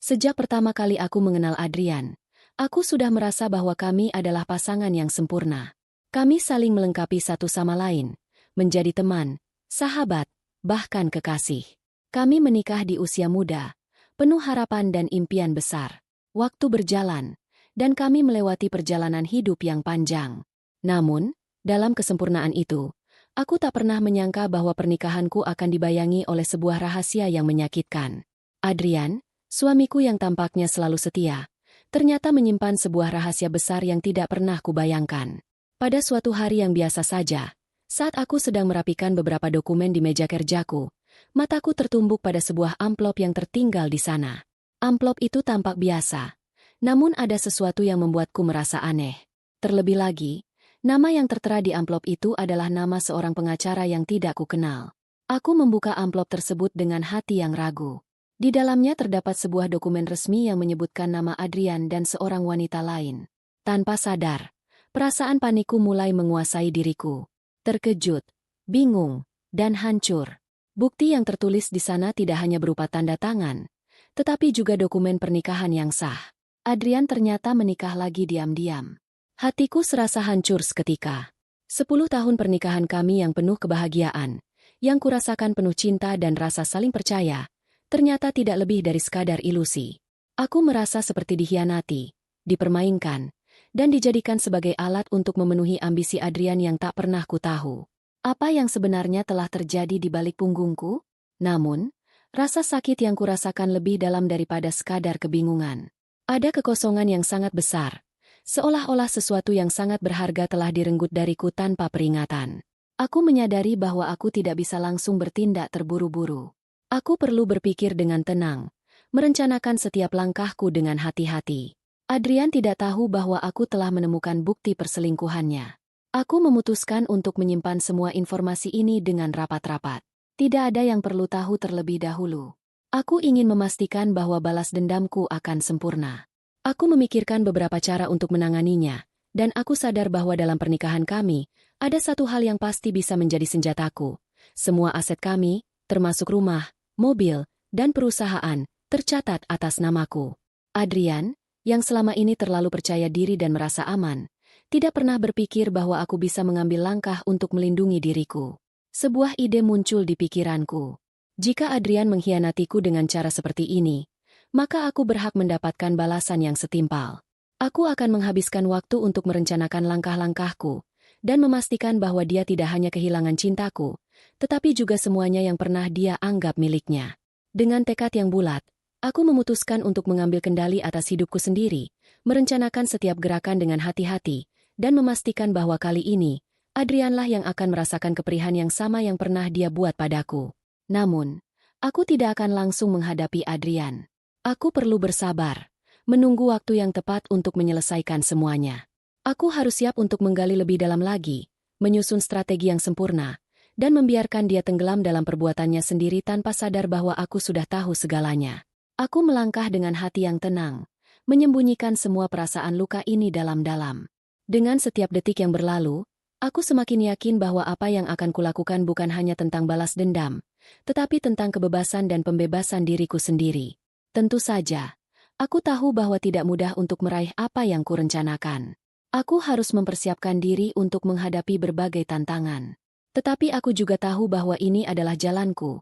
Sejak pertama kali aku mengenal Adrian, aku sudah merasa bahwa kami adalah pasangan yang sempurna. Kami saling melengkapi satu sama lain, menjadi teman, sahabat, bahkan kekasih. Kami menikah di usia muda, penuh harapan dan impian besar. Waktu berjalan, dan kami melewati perjalanan hidup yang panjang. Namun, dalam kesempurnaan itu, aku tak pernah menyangka bahwa pernikahanku akan dibayangi oleh sebuah rahasia yang menyakitkan. Adrian, suamiku yang tampaknya selalu setia, ternyata menyimpan sebuah rahasia besar yang tidak pernah kubayangkan. Pada suatu hari yang biasa saja, saat aku sedang merapikan beberapa dokumen di meja kerjaku, mataku tertumbuk pada sebuah amplop yang tertinggal di sana. Amplop itu tampak biasa, namun ada sesuatu yang membuatku merasa aneh. Terlebih lagi, nama yang tertera di amplop itu adalah nama seorang pengacara yang tidak kukenal. Aku membuka amplop tersebut dengan hati yang ragu. Di dalamnya terdapat sebuah dokumen resmi yang menyebutkan nama Adrian dan seorang wanita lain. Tanpa sadar, perasaan panikku mulai menguasai diriku. Terkejut, bingung, dan hancur. Bukti yang tertulis di sana tidak hanya berupa tanda tangan, tetapi juga dokumen pernikahan yang sah. Adrian ternyata menikah lagi diam-diam. Hatiku serasa hancur seketika. 10 tahun pernikahan kami yang penuh kebahagiaan, yang kurasakan penuh cinta dan rasa saling percaya, ternyata tidak lebih dari sekadar ilusi. Aku merasa seperti dikhianati, dipermainkan, dan dijadikan sebagai alat untuk memenuhi ambisi Adrian yang tak pernah ku tahu. Apa yang sebenarnya telah terjadi di balik punggungku? Namun, rasa sakit yang kurasakan lebih dalam daripada sekadar kebingungan. Ada kekosongan yang sangat besar, seolah-olah sesuatu yang sangat berharga telah direnggut dariku tanpa peringatan. Aku menyadari bahwa aku tidak bisa langsung bertindak terburu-buru. Aku perlu berpikir dengan tenang, merencanakan setiap langkahku dengan hati-hati. Adrian tidak tahu bahwa aku telah menemukan bukti perselingkuhannya. Aku memutuskan untuk menyimpan semua informasi ini dengan rapat-rapat. Tidak ada yang perlu tahu terlebih dahulu. Aku ingin memastikan bahwa balas dendamku akan sempurna. Aku memikirkan beberapa cara untuk menanganinya, dan aku sadar bahwa dalam pernikahan kami, ada satu hal yang pasti bisa menjadi senjataku. Semua aset kami, termasuk rumah, mobil, dan perusahaan, tercatat atas namaku. Adrian, yang selama ini terlalu percaya diri dan merasa aman, tidak pernah berpikir bahwa aku bisa mengambil langkah untuk melindungi diriku. Sebuah ide muncul di pikiranku. Jika Adrian mengkhianatiku dengan cara seperti ini, maka aku berhak mendapatkan balasan yang setimpal. Aku akan menghabiskan waktu untuk merencanakan langkah-langkahku, dan memastikan bahwa dia tidak hanya kehilangan cintaku, tetapi juga semuanya yang pernah dia anggap miliknya. Dengan tekad yang bulat, aku memutuskan untuk mengambil kendali atas hidupku sendiri, merencanakan setiap gerakan dengan hati-hati, dan memastikan bahwa kali ini, Adrianlah yang akan merasakan keperihan yang sama yang pernah dia buat padaku. Namun, aku tidak akan langsung menghadapi Adrian. Aku perlu bersabar, menunggu waktu yang tepat untuk menyelesaikan semuanya. Aku harus siap untuk menggali lebih dalam lagi, menyusun strategi yang sempurna, dan membiarkan dia tenggelam dalam perbuatannya sendiri tanpa sadar bahwa aku sudah tahu segalanya. Aku melangkah dengan hati yang tenang, menyembunyikan semua perasaan luka ini dalam-dalam. Dengan setiap detik yang berlalu, aku semakin yakin bahwa apa yang akan kulakukan bukan hanya tentang balas dendam, tetapi tentang kebebasan dan pembebasan diriku sendiri. Tentu saja, aku tahu bahwa tidak mudah untuk meraih apa yang kurencanakan. Aku harus mempersiapkan diri untuk menghadapi berbagai tantangan. Tetapi aku juga tahu bahwa ini adalah jalanku.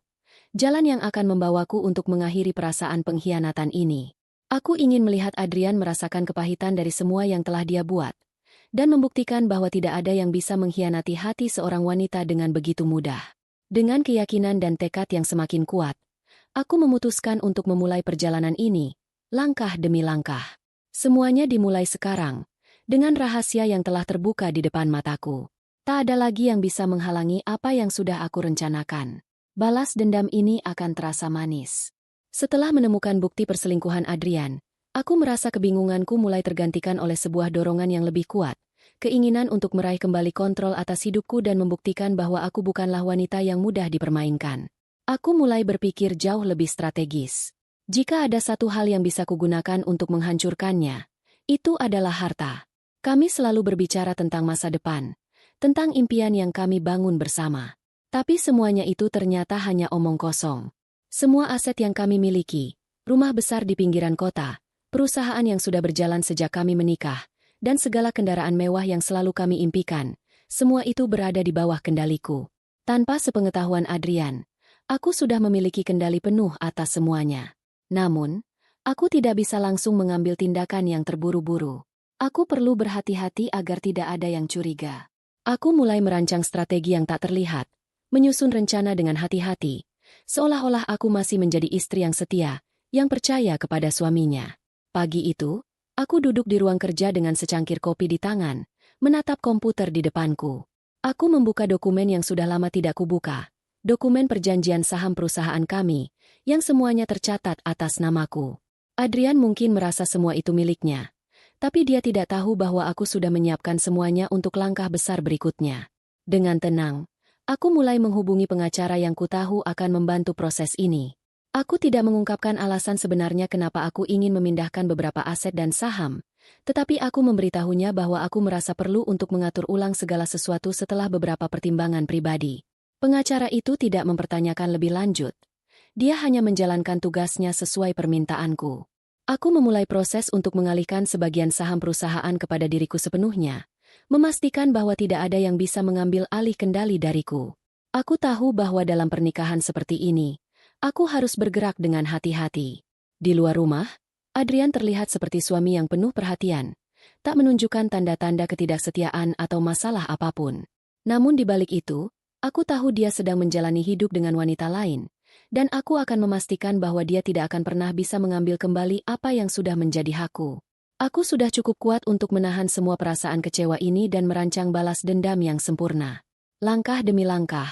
Jalan yang akan membawaku untuk mengakhiri perasaan pengkhianatan ini. Aku ingin melihat Adrian merasakan kepahitan dari semua yang telah dia buat, dan membuktikan bahwa tidak ada yang bisa mengkhianati hati seorang wanita dengan begitu mudah. Dengan keyakinan dan tekad yang semakin kuat, aku memutuskan untuk memulai perjalanan ini, langkah demi langkah. Semuanya dimulai sekarang, dengan rahasia yang telah terbuka di depan mataku. Tak ada lagi yang bisa menghalangi apa yang sudah aku rencanakan. Balas dendam ini akan terasa manis. Setelah menemukan bukti perselingkuhan Adrian, aku merasa kebingunganku mulai tergantikan oleh sebuah dorongan yang lebih kuat. Keinginan untuk meraih kembali kontrol atas hidupku dan membuktikan bahwa aku bukanlah wanita yang mudah dipermainkan. Aku mulai berpikir jauh lebih strategis. Jika ada satu hal yang bisa kugunakan untuk menghancurkannya, itu adalah harta. Kami selalu berbicara tentang masa depan, tentang impian yang kami bangun bersama. Tapi semuanya itu ternyata hanya omong kosong. Semua aset yang kami miliki, Rumah besar di pinggiran kota, perusahaan yang sudah berjalan sejak kami menikah, dan segala kendaraan mewah yang selalu kami impikan, semua itu berada di bawah kendaliku. Tanpa sepengetahuan Adrian, aku sudah memiliki kendali penuh atas semuanya. Namun, aku tidak bisa langsung mengambil tindakan yang terburu-buru. Aku perlu berhati-hati agar tidak ada yang curiga. Aku mulai merancang strategi yang tak terlihat, menyusun rencana dengan hati-hati, seolah-olah aku masih menjadi istri yang setia, yang percaya kepada suaminya. Pagi itu, aku duduk di ruang kerja dengan secangkir kopi di tangan, menatap komputer di depanku. Aku membuka dokumen yang sudah lama tidak kubuka, dokumen perjanjian saham perusahaan kami, yang semuanya tercatat atas namaku. Adrian mungkin merasa semua itu miliknya, tapi dia tidak tahu bahwa aku sudah menyiapkan semuanya untuk langkah besar berikutnya. Dengan tenang, aku mulai menghubungi pengacara yang kutahu akan membantu proses ini. Aku tidak mengungkapkan alasan sebenarnya kenapa aku ingin memindahkan beberapa aset dan saham, tetapi aku memberitahunya bahwa aku merasa perlu untuk mengatur ulang segala sesuatu setelah beberapa pertimbangan pribadi. Pengacara itu tidak mempertanyakan lebih lanjut. Dia hanya menjalankan tugasnya sesuai permintaanku. Aku memulai proses untuk mengalihkan sebagian saham perusahaan kepada diriku sepenuhnya, memastikan bahwa tidak ada yang bisa mengambil alih kendali dariku. Aku tahu bahwa dalam pernikahan seperti ini, aku harus bergerak dengan hati-hati. Di luar rumah, Adrian terlihat seperti suami yang penuh perhatian, tak menunjukkan tanda-tanda ketidaksetiaan atau masalah apapun. Namun di balik itu, aku tahu dia sedang menjalani hidup dengan wanita lain, dan aku akan memastikan bahwa dia tidak akan pernah bisa mengambil kembali apa yang sudah menjadi hakku. Aku sudah cukup kuat untuk menahan semua perasaan kecewa ini dan merancang balas dendam yang sempurna. Langkah demi langkah,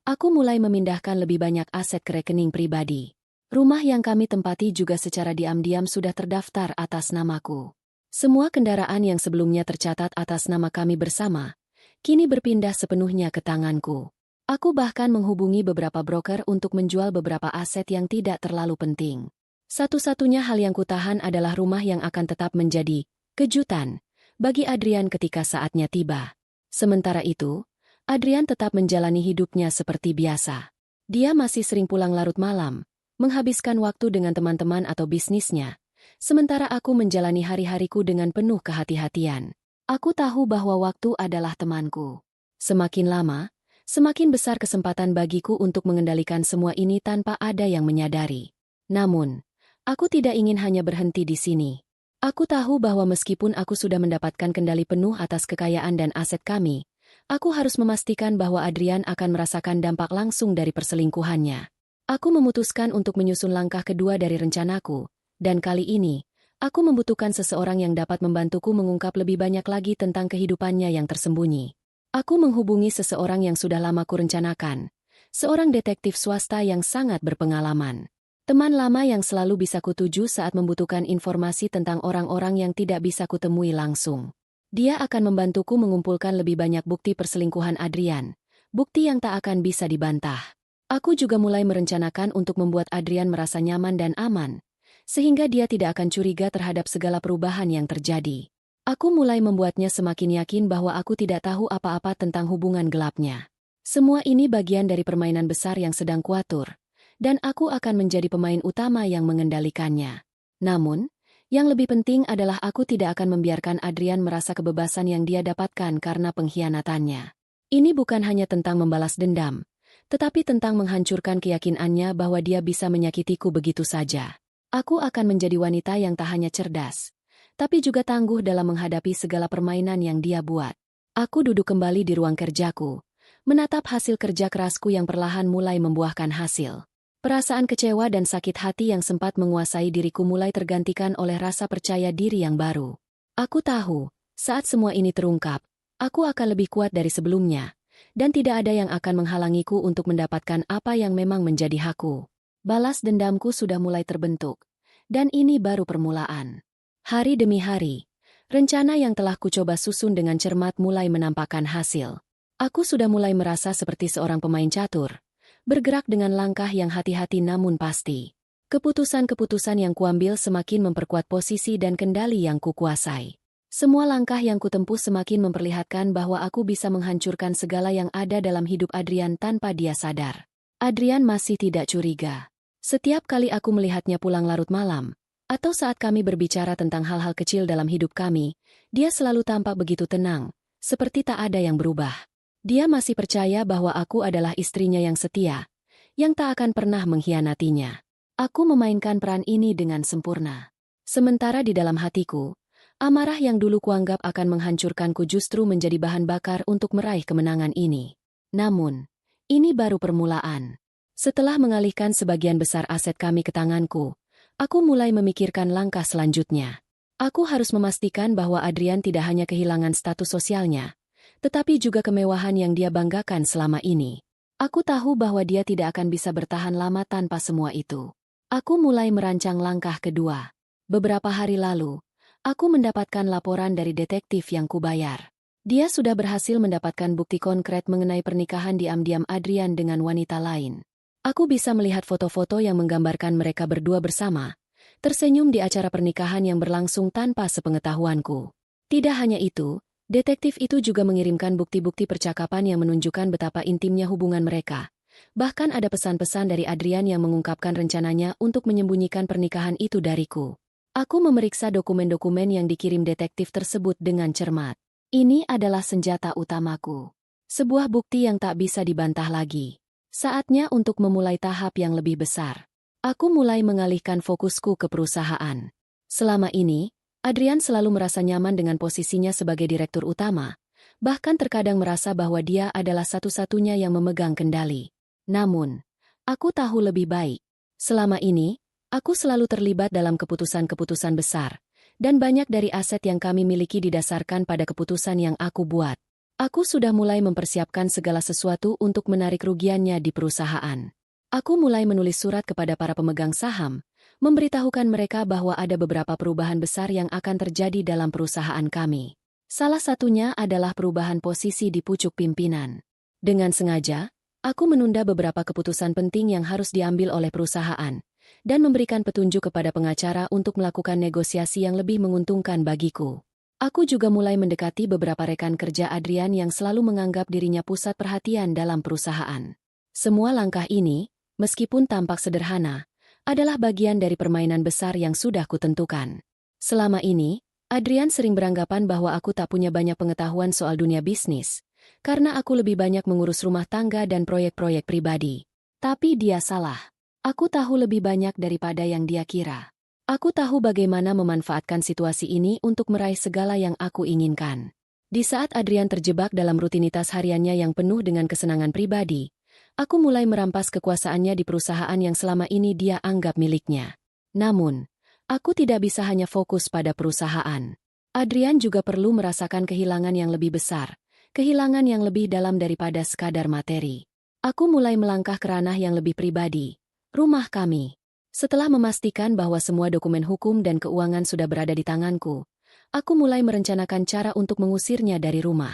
aku mulai memindahkan lebih banyak aset ke rekening pribadi. Rumah yang kami tempati juga secara diam-diam sudah terdaftar atas namaku. Semua kendaraan yang sebelumnya tercatat atas nama kami bersama, kini berpindah sepenuhnya ke tanganku. Aku bahkan menghubungi beberapa broker untuk menjual beberapa aset yang tidak terlalu penting. Satu-satunya hal yang kutahan adalah rumah yang akan tetap menjadi kejutan bagi Adrian ketika saatnya tiba. Sementara itu, Adrian tetap menjalani hidupnya seperti biasa. Dia masih sering pulang larut malam, menghabiskan waktu dengan teman-teman atau bisnisnya, sementara aku menjalani hari-hariku dengan penuh kehati-hatian. Aku tahu bahwa waktu adalah temanku. Semakin lama, semakin besar kesempatan bagiku untuk mengendalikan semua ini tanpa ada yang menyadari. Namun, aku tidak ingin hanya berhenti di sini. Aku tahu bahwa meskipun aku sudah mendapatkan kendali penuh atas kekayaan dan aset kami, aku harus memastikan bahwa Adrian akan merasakan dampak langsung dari perselingkuhannya. Aku memutuskan untuk menyusun langkah kedua dari rencanaku, dan kali ini, aku membutuhkan seseorang yang dapat membantuku mengungkap lebih banyak lagi tentang kehidupannya yang tersembunyi. Aku menghubungi seseorang yang sudah lama kurencanakan, seorang detektif swasta yang sangat berpengalaman. Teman lama yang selalu bisa kutuju saat membutuhkan informasi tentang orang-orang yang tidak bisa kutemui langsung. Dia akan membantuku mengumpulkan lebih banyak bukti perselingkuhan Adrian, bukti yang tak akan bisa dibantah. Aku juga mulai merencanakan untuk membuat Adrian merasa nyaman dan aman, sehingga dia tidak akan curiga terhadap segala perubahan yang terjadi. Aku mulai membuatnya semakin yakin bahwa aku tidak tahu apa-apa tentang hubungan gelapnya. Semua ini bagian dari permainan besar yang sedang kuatur, dan aku akan menjadi pemain utama yang mengendalikannya. Namun, yang lebih penting adalah aku tidak akan membiarkan Adrian merasa kebebasan yang dia dapatkan karena pengkhianatannya. Ini bukan hanya tentang membalas dendam, tetapi tentang menghancurkan keyakinannya bahwa dia bisa menyakitiku begitu saja. Aku akan menjadi wanita yang tak hanya cerdas, tapi juga tangguh dalam menghadapi segala permainan yang dia buat. Aku duduk kembali di ruang kerjaku, menatap hasil kerja kerasku yang perlahan mulai membuahkan hasil. Perasaan kecewa dan sakit hati yang sempat menguasai diriku mulai tergantikan oleh rasa percaya diri yang baru. Aku tahu, saat semua ini terungkap, aku akan lebih kuat dari sebelumnya, dan tidak ada yang akan menghalangiku untuk mendapatkan apa yang memang menjadi hakku. Balas dendamku sudah mulai terbentuk, dan ini baru permulaan. Hari demi hari, rencana yang telah kucoba susun dengan cermat mulai menampakkan hasil. Aku sudah mulai merasa seperti seorang pemain catur, bergerak dengan langkah yang hati-hati namun pasti. Keputusan-keputusan yang kuambil semakin memperkuat posisi dan kendali yang kukuasai. Semua langkah yang kutempuh semakin memperlihatkan bahwa aku bisa menghancurkan segala yang ada dalam hidup Adrian tanpa dia sadar. Adrian masih tidak curiga. Setiap kali aku melihatnya pulang larut malam, atau saat kami berbicara tentang hal-hal kecil dalam hidup kami, dia selalu tampak begitu tenang, seperti tak ada yang berubah. Dia masih percaya bahwa aku adalah istrinya yang setia, yang tak akan pernah mengkhianatinya. Aku memainkan peran ini dengan sempurna. Sementara di dalam hatiku, amarah yang dulu kuanggap akan menghancurkanku justru menjadi bahan bakar untuk meraih kemenangan ini. Namun, ini baru permulaan. Setelah mengalihkan sebagian besar aset kami ke tanganku, aku mulai memikirkan langkah selanjutnya. Aku harus memastikan bahwa Adrian tidak hanya kehilangan status sosialnya, tetapi juga kemewahan yang dia banggakan selama ini. Aku tahu bahwa dia tidak akan bisa bertahan lama tanpa semua itu. Aku mulai merancang langkah kedua. Beberapa hari lalu, aku mendapatkan laporan dari detektif yang kubayar. Dia sudah berhasil mendapatkan bukti konkret mengenai pernikahan diam-diam Adrian dengan wanita lain. Aku bisa melihat foto-foto yang menggambarkan mereka berdua bersama, tersenyum di acara pernikahan yang berlangsung tanpa sepengetahuanku. Tidak hanya itu, detektif itu juga mengirimkan bukti-bukti percakapan yang menunjukkan betapa intimnya hubungan mereka. Bahkan ada pesan-pesan dari Adrian yang mengungkapkan rencananya untuk menyembunyikan pernikahan itu dariku. Aku memeriksa dokumen-dokumen yang dikirim detektif tersebut dengan cermat. Ini adalah senjata utamaku. Sebuah bukti yang tak bisa dibantah lagi. Saatnya untuk memulai tahap yang lebih besar. Aku mulai mengalihkan fokusku ke perusahaan. Selama ini, Adrian selalu merasa nyaman dengan posisinya sebagai direktur utama, bahkan terkadang merasa bahwa dia adalah satu-satunya yang memegang kendali. Namun, aku tahu lebih baik. Selama ini, aku selalu terlibat dalam keputusan-keputusan besar, dan banyak dari aset yang kami miliki didasarkan pada keputusan yang aku buat. Aku sudah mulai mempersiapkan segala sesuatu untuk menarik kerugiannya di perusahaan. Aku mulai menulis surat kepada para pemegang saham, memberitahukan mereka bahwa ada beberapa perubahan besar yang akan terjadi dalam perusahaan kami. Salah satunya adalah perubahan posisi di pucuk pimpinan. Dengan sengaja, aku menunda beberapa keputusan penting yang harus diambil oleh perusahaan, dan memberikan petunjuk kepada pengacara untuk melakukan negosiasi yang lebih menguntungkan bagiku. Aku juga mulai mendekati beberapa rekan kerja Adrian yang selalu menganggap dirinya pusat perhatian dalam perusahaan. Semua langkah ini, meskipun tampak sederhana, adalah bagian dari permainan besar yang sudah kutentukan. Selama ini, Adrian sering beranggapan bahwa aku tak punya banyak pengetahuan soal dunia bisnis, karena aku lebih banyak mengurus rumah tangga dan proyek-proyek pribadi. Tapi dia salah. Aku tahu lebih banyak daripada yang dia kira. Aku tahu bagaimana memanfaatkan situasi ini untuk meraih segala yang aku inginkan. Di saat Adrian terjebak dalam rutinitas hariannya yang penuh dengan kesenangan pribadi, aku mulai merampas kekuasaannya di perusahaan yang selama ini dia anggap miliknya. Namun, aku tidak bisa hanya fokus pada perusahaan. Adrian juga perlu merasakan kehilangan yang lebih besar, kehilangan yang lebih dalam daripada sekadar materi. Aku mulai melangkah ke ranah yang lebih pribadi, rumah kami. Setelah memastikan bahwa semua dokumen hukum dan keuangan sudah berada di tanganku, aku mulai merencanakan cara untuk mengusirnya dari rumah.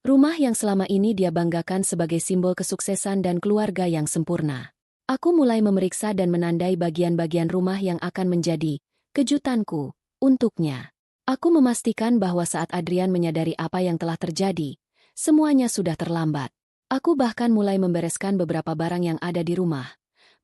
Rumah yang selama ini dia banggakan sebagai simbol kesuksesan dan keluarga yang sempurna. Aku mulai memeriksa dan menandai bagian-bagian rumah yang akan menjadi kejutanku untuknya. Aku memastikan bahwa saat Adrian menyadari apa yang telah terjadi, semuanya sudah terlambat. Aku bahkan mulai membereskan beberapa barang yang ada di rumah,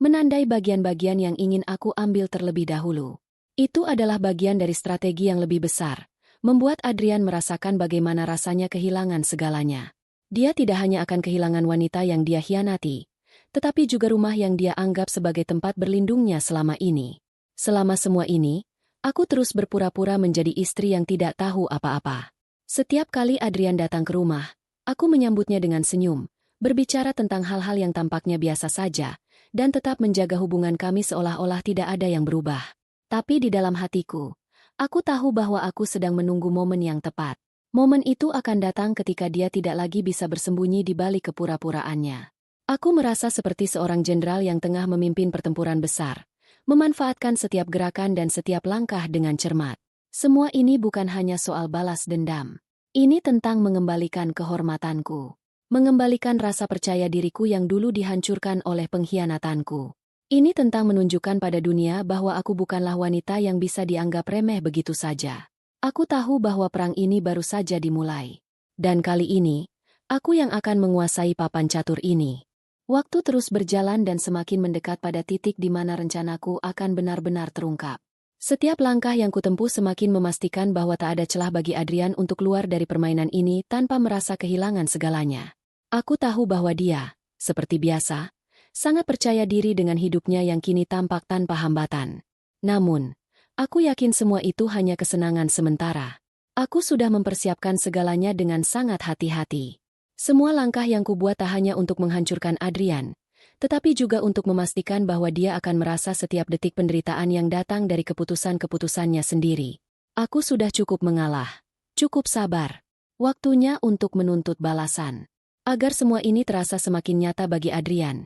menandai bagian-bagian yang ingin aku ambil terlebih dahulu. Itu adalah bagian dari strategi yang lebih besar, membuat Adrian merasakan bagaimana rasanya kehilangan segalanya. Dia tidak hanya akan kehilangan wanita yang dia hianati, tetapi juga rumah yang dia anggap sebagai tempat berlindungnya selama ini. Selama semua ini, aku terus berpura-pura menjadi istri yang tidak tahu apa-apa. Setiap kali Adrian datang ke rumah, aku menyambutnya dengan senyum, berbicara tentang hal-hal yang tampaknya biasa saja, dan tetap menjaga hubungan kami seolah-olah tidak ada yang berubah. Tapi di dalam hatiku, aku tahu bahwa aku sedang menunggu momen yang tepat. Momen itu akan datang ketika dia tidak lagi bisa bersembunyi di balik kepura-puraannya. Aku merasa seperti seorang jenderal yang tengah memimpin pertempuran besar, memanfaatkan setiap gerakan dan setiap langkah dengan cermat. Semua ini bukan hanya soal balas dendam. Ini tentang mengembalikan kehormatanku. Mengembalikan rasa percaya diriku yang dulu dihancurkan oleh pengkhianatanku. Ini tentang menunjukkan pada dunia bahwa aku bukanlah wanita yang bisa dianggap remeh begitu saja. Aku tahu bahwa perang ini baru saja dimulai. Dan kali ini, aku yang akan menguasai papan catur ini. Waktu terus berjalan dan semakin mendekat pada titik di mana rencanaku akan benar-benar terungkap. Setiap langkah yang kutempuh semakin memastikan bahwa tak ada celah bagi Adrian untuk keluar dari permainan ini tanpa merasa kehilangan segalanya. Aku tahu bahwa dia, seperti biasa, sangat percaya diri dengan hidupnya yang kini tampak tanpa hambatan. Namun, aku yakin semua itu hanya kesenangan sementara. Aku sudah mempersiapkan segalanya dengan sangat hati-hati. Semua langkah yang kubuat tak hanya untuk menghancurkan Adrian, tetapi juga untuk memastikan bahwa dia akan merasa setiap detik penderitaan yang datang dari keputusan-keputusannya sendiri. Aku sudah cukup mengalah, cukup sabar. Waktunya untuk menuntut balasan. Agar semua ini terasa semakin nyata bagi Adrian,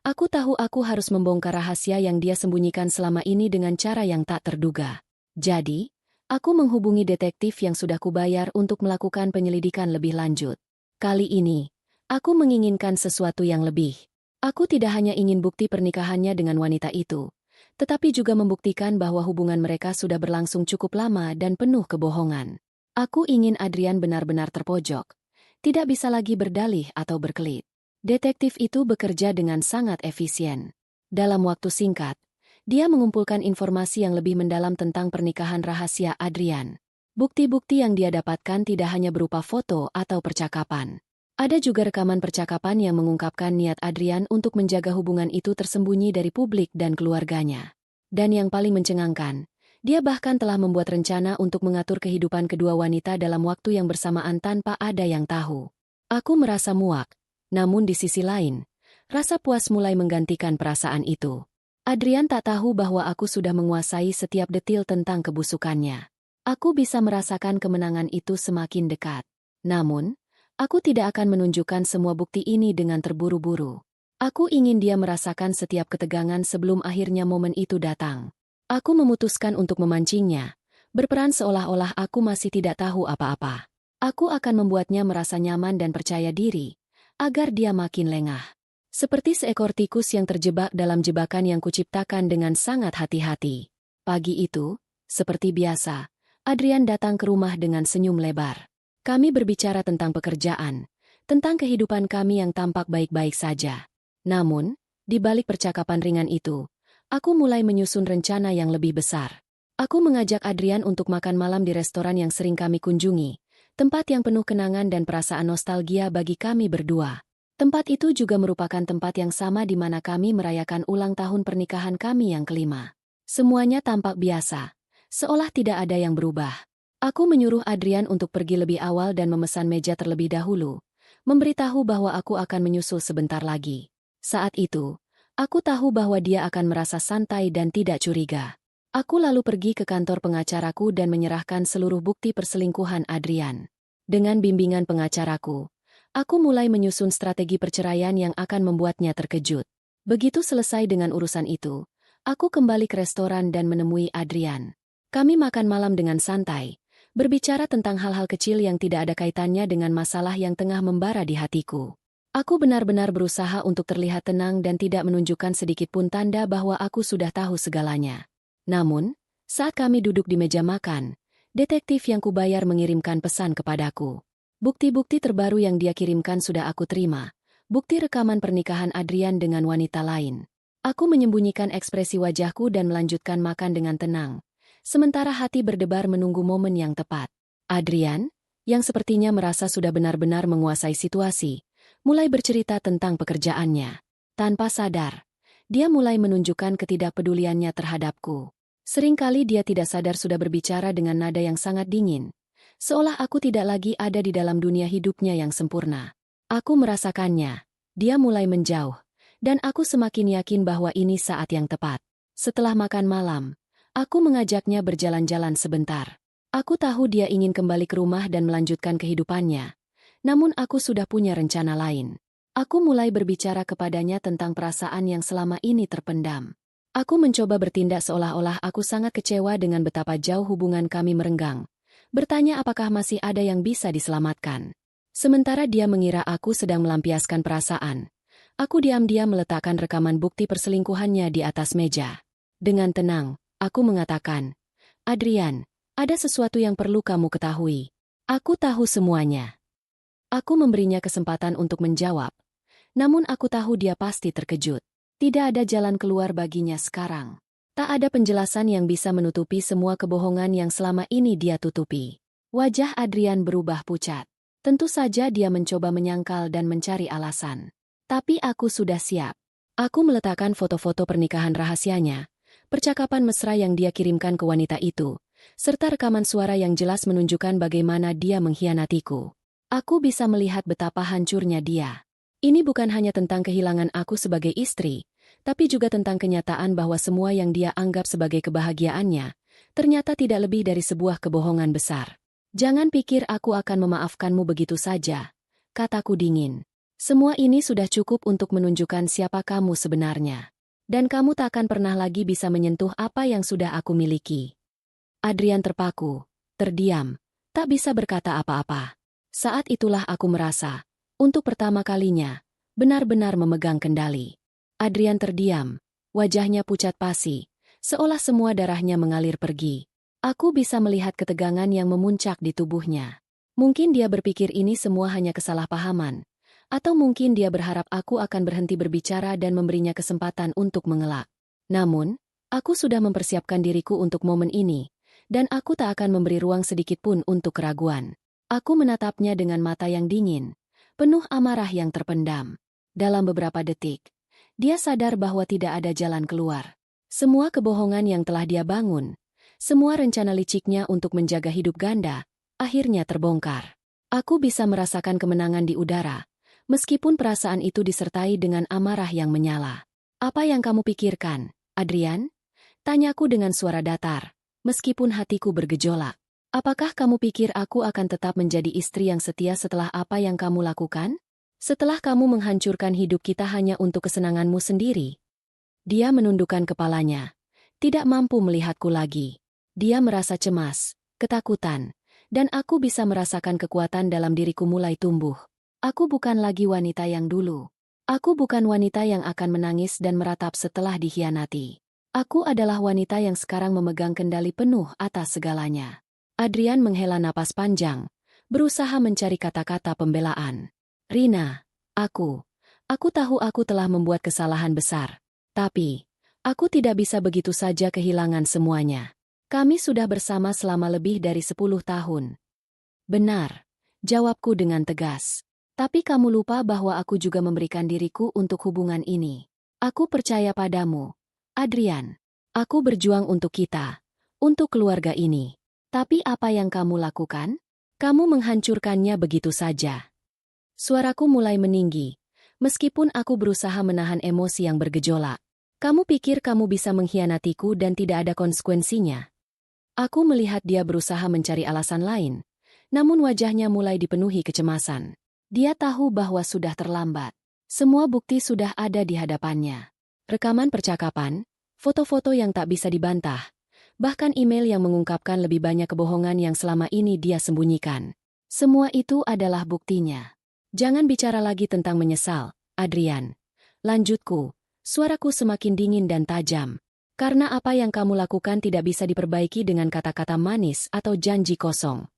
aku tahu aku harus membongkar rahasia yang dia sembunyikan selama ini dengan cara yang tak terduga. Jadi, aku menghubungi detektif yang sudah kubayar untuk melakukan penyelidikan lebih lanjut. Kali ini, aku menginginkan sesuatu yang lebih. Aku tidak hanya ingin bukti pernikahannya dengan wanita itu, tetapi juga membuktikan bahwa hubungan mereka sudah berlangsung cukup lama dan penuh kebohongan. Aku ingin Adrian benar-benar terpojok, tidak bisa lagi berdalih atau berkelit. Detektif itu bekerja dengan sangat efisien. Dalam waktu singkat, dia mengumpulkan informasi yang lebih mendalam tentang pernikahan rahasia Adrian. Bukti-bukti yang dia dapatkan tidak hanya berupa foto atau percakapan. Ada juga rekaman percakapan yang mengungkapkan niat Adrian untuk menjaga hubungan itu tersembunyi dari publik dan keluarganya. Dan yang paling mencengangkan, dia bahkan telah membuat rencana untuk mengatur kehidupan kedua wanita dalam waktu yang bersamaan tanpa ada yang tahu. Aku merasa muak, namun di sisi lain, rasa puas mulai menggantikan perasaan itu. Adrian tak tahu bahwa aku sudah menguasai setiap detil tentang kebusukannya. Aku bisa merasakan kemenangan itu semakin dekat. Namun, aku tidak akan menunjukkan semua bukti ini dengan terburu-buru. Aku ingin dia merasakan setiap ketegangan sebelum akhirnya momen itu datang. Aku memutuskan untuk memancingnya, berperan seolah-olah aku masih tidak tahu apa-apa. Aku akan membuatnya merasa nyaman dan percaya diri, agar dia makin lengah. Seperti seekor tikus yang terjebak dalam jebakan yang kuciptakan dengan sangat hati-hati. Pagi itu, seperti biasa, Adrian datang ke rumah dengan senyum lebar. Kami berbicara tentang pekerjaan, tentang kehidupan kami yang tampak baik-baik saja. Namun, di balik percakapan ringan itu, aku mulai menyusun rencana yang lebih besar. Aku mengajak Adrian untuk makan malam di restoran yang sering kami kunjungi, tempat yang penuh kenangan dan perasaan nostalgia bagi kami berdua. Tempat itu juga merupakan tempat yang sama di mana kami merayakan ulang tahun pernikahan kami yang kelima. Semuanya tampak biasa, seolah tidak ada yang berubah. Aku menyuruh Adrian untuk pergi lebih awal dan memesan meja terlebih dahulu, memberitahu bahwa aku akan menyusul sebentar lagi. Saat itu, aku tahu bahwa dia akan merasa santai dan tidak curiga. Aku lalu pergi ke kantor pengacaraku dan menyerahkan seluruh bukti perselingkuhan Adrian. Dengan bimbingan pengacaraku, aku mulai menyusun strategi perceraian yang akan membuatnya terkejut. Begitu selesai dengan urusan itu, aku kembali ke restoran dan menemui Adrian. Kami makan malam dengan santai, berbicara tentang hal-hal kecil yang tidak ada kaitannya dengan masalah yang tengah membara di hatiku. Aku benar-benar berusaha untuk terlihat tenang dan tidak menunjukkan sedikitpun tanda bahwa aku sudah tahu segalanya. Namun, saat kami duduk di meja makan, detektif yang kubayar mengirimkan pesan kepadaku. Bukti-bukti terbaru yang dia kirimkan sudah aku terima. Bukti rekaman pernikahan Adrian dengan wanita lain. Aku menyembunyikan ekspresi wajahku dan melanjutkan makan dengan tenang. Sementara hati berdebar menunggu momen yang tepat. Adrian, yang sepertinya merasa sudah benar-benar menguasai situasi, mulai bercerita tentang pekerjaannya. Tanpa sadar, dia mulai menunjukkan ketidakpeduliannya terhadapku. Seringkali dia tidak sadar sudah berbicara dengan nada yang sangat dingin, seolah aku tidak lagi ada di dalam dunia hidupnya yang sempurna. Aku merasakannya, dia mulai menjauh, dan aku semakin yakin bahwa ini saat yang tepat. Setelah makan malam, aku mengajaknya berjalan-jalan sebentar. Aku tahu dia ingin kembali ke rumah dan melanjutkan kehidupannya. Namun aku sudah punya rencana lain. Aku mulai berbicara kepadanya tentang perasaan yang selama ini terpendam. Aku mencoba bertindak seolah-olah aku sangat kecewa dengan betapa jauh hubungan kami merenggang. Bertanya apakah masih ada yang bisa diselamatkan. Sementara dia mengira aku sedang melampiaskan perasaan, aku diam-diam meletakkan rekaman bukti perselingkuhannya di atas meja. Dengan tenang, aku mengatakan, "Adrian, ada sesuatu yang perlu kamu ketahui. Aku tahu semuanya." Aku memberinya kesempatan untuk menjawab, Namun aku tahu dia pasti terkejut. Tidak ada jalan keluar baginya sekarang. Tak ada penjelasan yang bisa menutupi semua kebohongan yang selama ini dia tutupi. Wajah Adrian berubah pucat. Tentu saja dia mencoba menyangkal dan mencari alasan. Tapi aku sudah siap. Aku meletakkan foto-foto pernikahan rahasianya, percakapan mesra yang dia kirimkan ke wanita itu, serta rekaman suara yang jelas menunjukkan bagaimana dia mengkhianatiku. Aku bisa melihat betapa hancurnya dia. Ini bukan hanya tentang kehilangan aku sebagai istri, tapi juga tentang kenyataan bahwa semua yang dia anggap sebagai kebahagiaannya, ternyata tidak lebih dari sebuah kebohongan besar. Jangan pikir aku akan memaafkanmu begitu saja, kataku dingin. Semua ini sudah cukup untuk menunjukkan siapa kamu sebenarnya. Dan kamu tak akan pernah lagi bisa menyentuh apa yang sudah aku miliki. Adrian terpaku, terdiam, tak bisa berkata apa-apa. Saat itulah aku merasa, untuk pertama kalinya, benar-benar memegang kendali. Adrian terdiam, wajahnya pucat pasi, seolah semua darahnya mengalir pergi. Aku bisa melihat ketegangan yang memuncak di tubuhnya. Mungkin dia berpikir ini semua hanya kesalahpahaman, atau mungkin dia berharap aku akan berhenti berbicara dan memberinya kesempatan untuk mengelak. Namun, aku sudah mempersiapkan diriku untuk momen ini, dan aku tak akan memberi ruang sedikitpun untuk keraguan. Aku menatapnya dengan mata yang dingin, penuh amarah yang terpendam. Dalam beberapa detik, dia sadar bahwa tidak ada jalan keluar. Semua kebohongan yang telah dia bangun, semua rencana liciknya untuk menjaga hidup ganda, akhirnya terbongkar. Aku bisa merasakan kemenangan di udara, meskipun perasaan itu disertai dengan amarah yang menyala. Apa yang kamu pikirkan, Adrian? Tanyaku dengan suara datar, meskipun hatiku bergejolak. Apakah kamu pikir aku akan tetap menjadi istri yang setia setelah apa yang kamu lakukan? Setelah kamu menghancurkan hidup kita hanya untuk kesenanganmu sendiri? Dia menundukkan kepalanya, tidak mampu melihatku lagi. Dia merasa cemas, ketakutan, dan aku bisa merasakan kekuatan dalam diriku mulai tumbuh. Aku bukan lagi wanita yang dulu. Aku bukan wanita yang akan menangis dan meratap setelah dikhianati. Aku adalah wanita yang sekarang memegang kendali penuh atas segalanya. Adrian menghela napas panjang, berusaha mencari kata-kata pembelaan. Rina, aku tahu aku telah membuat kesalahan besar. Tapi, aku tidak bisa begitu saja kehilangan semuanya. Kami sudah bersama selama lebih dari 10 tahun. Benar, jawabku dengan tegas. Tapi kamu lupa bahwa aku juga memberikan diriku untuk hubungan ini. Aku percaya padamu, Adrian. Aku berjuang untuk kita, untuk keluarga ini. Tapi apa yang kamu lakukan? Kamu menghancurkannya begitu saja. Suaraku mulai meninggi, meskipun aku berusaha menahan emosi yang bergejolak. Kamu pikir kamu bisa mengkhianatiku dan tidak ada konsekuensinya? Aku melihat dia berusaha mencari alasan lain, namun wajahnya mulai dipenuhi kecemasan. Dia tahu bahwa sudah terlambat. Semua bukti sudah ada di hadapannya. Rekaman percakapan, foto-foto yang tak bisa dibantah, bahkan email yang mengungkapkan lebih banyak kebohongan yang selama ini dia sembunyikan. Semua itu adalah buktinya. Jangan bicara lagi tentang menyesal, Adrian. Lanjutku, suaraku semakin dingin dan tajam. Karena apa yang kamu lakukan tidak bisa diperbaiki dengan kata-kata manis atau janji kosong.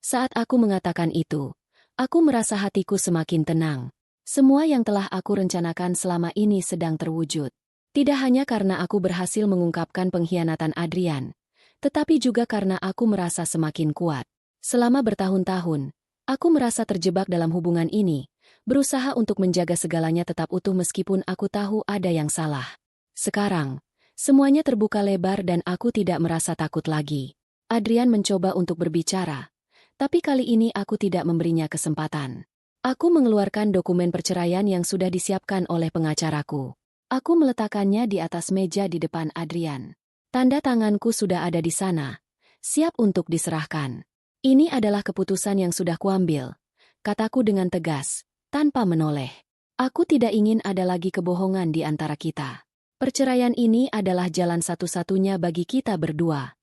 Saat aku mengatakan itu, aku merasa hatiku semakin tenang. Semua yang telah aku rencanakan selama ini sedang terwujud. Tidak hanya karena aku berhasil mengungkapkan pengkhianatan Adrian, tetapi juga karena aku merasa semakin kuat. Selama bertahun-tahun, aku merasa terjebak dalam hubungan ini, berusaha untuk menjaga segalanya tetap utuh meskipun aku tahu ada yang salah. Sekarang, semuanya terbuka lebar dan aku tidak merasa takut lagi. Adrian mencoba untuk berbicara, tapi kali ini aku tidak memberinya kesempatan. Aku mengeluarkan dokumen perceraian yang sudah disiapkan oleh pengacaraku. Aku meletakkannya di atas meja di depan Adrian. Tanda tanganku sudah ada di sana, siap untuk diserahkan. Ini adalah keputusan yang sudah kuambil, kataku dengan tegas, tanpa menoleh. Aku tidak ingin ada lagi kebohongan di antara kita. Perceraian ini adalah jalan satu-satunya bagi kita berdua.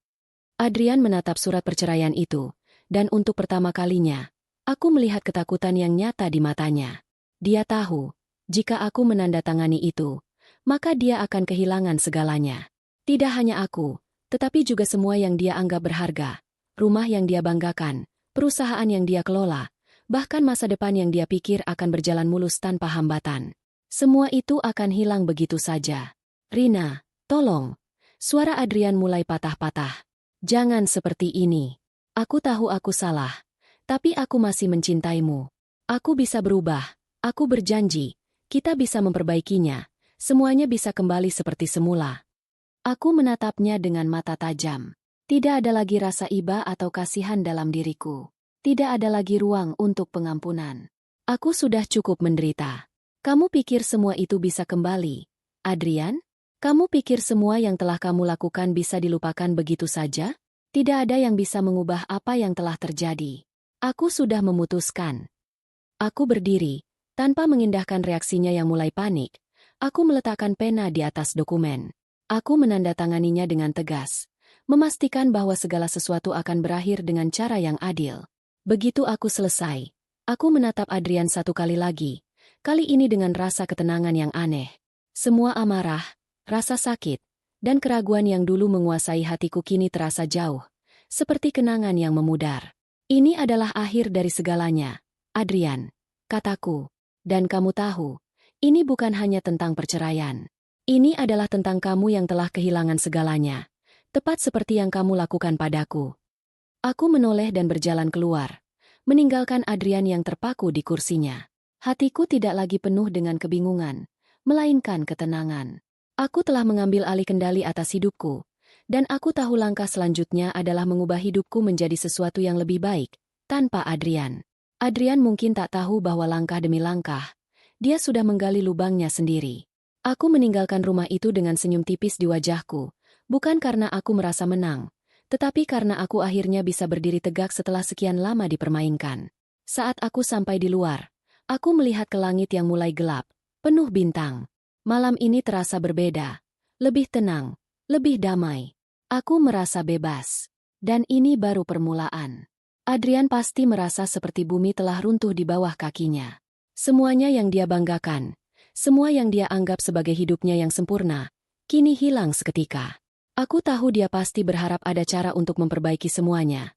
Adrian menatap surat perceraian itu, dan untuk pertama kalinya, aku melihat ketakutan yang nyata di matanya. Dia tahu, jika aku menandatangani itu, maka dia akan kehilangan segalanya. Tidak hanya aku, tetapi juga semua yang dia anggap berharga, rumah yang dia banggakan, perusahaan yang dia kelola, Bahkan masa depan yang dia pikir akan berjalan mulus tanpa hambatan. Semua itu akan hilang begitu saja. Rina, tolong. Suara Adrian mulai patah-patah. Jangan seperti ini. Aku tahu aku salah. Tapi aku masih mencintaimu. Aku bisa berubah. Aku berjanji. Kita bisa memperbaikinya. Semuanya bisa kembali seperti semula. Aku menatapnya dengan mata tajam. Tidak ada lagi rasa iba atau kasihan dalam diriku. Tidak ada lagi ruang untuk pengampunan. Aku sudah cukup menderita. Kamu pikir semua itu bisa kembali, Adrian? Kamu pikir semua yang telah kamu lakukan bisa dilupakan begitu saja? Tidak ada yang bisa mengubah apa yang telah terjadi. Aku sudah memutuskan. Aku berdiri, tanpa mengindahkan reaksinya yang mulai panik. Aku meletakkan pena di atas dokumen. Aku menandatanganinya dengan tegas, memastikan bahwa segala sesuatu akan berakhir dengan cara yang adil. Begitu aku selesai, aku menatap Adrian satu kali lagi. Kali ini dengan rasa ketenangan yang aneh. Semua amarah, rasa sakit, dan keraguan yang dulu menguasai hatiku kini terasa jauh, seperti kenangan yang memudar. Ini adalah akhir dari segalanya, Adrian, kataku. Dan kamu tahu, ini bukan hanya tentang perceraian. Ini adalah tentang kamu yang telah kehilangan segalanya, tepat seperti yang kamu lakukan padaku. Aku menoleh dan berjalan keluar, meninggalkan Adrian yang terpaku di kursinya. Hatiku tidak lagi penuh dengan kebingungan, melainkan ketenangan. Aku telah mengambil alih kendali atas hidupku, dan aku tahu langkah selanjutnya adalah mengubah hidupku menjadi sesuatu yang lebih baik, tanpa Adrian. Adrian mungkin tak tahu bahwa langkah demi langkah, dia sudah menggali lubangnya sendiri. Aku meninggalkan rumah itu dengan senyum tipis di wajahku, bukan karena aku merasa menang, tetapi karena aku akhirnya bisa berdiri tegak setelah sekian lama dipermainkan. Saat aku sampai di luar, aku melihat ke langit yang mulai gelap, penuh bintang. Malam ini terasa berbeda, lebih tenang, lebih damai. Aku merasa bebas. Dan ini baru permulaan. Adrian pasti merasa seperti bumi telah runtuh di bawah kakinya. Semuanya yang dia banggakan, semua yang dia anggap sebagai hidupnya yang sempurna, kini hilang seketika. Aku tahu dia pasti berharap ada cara untuk memperbaiki semuanya.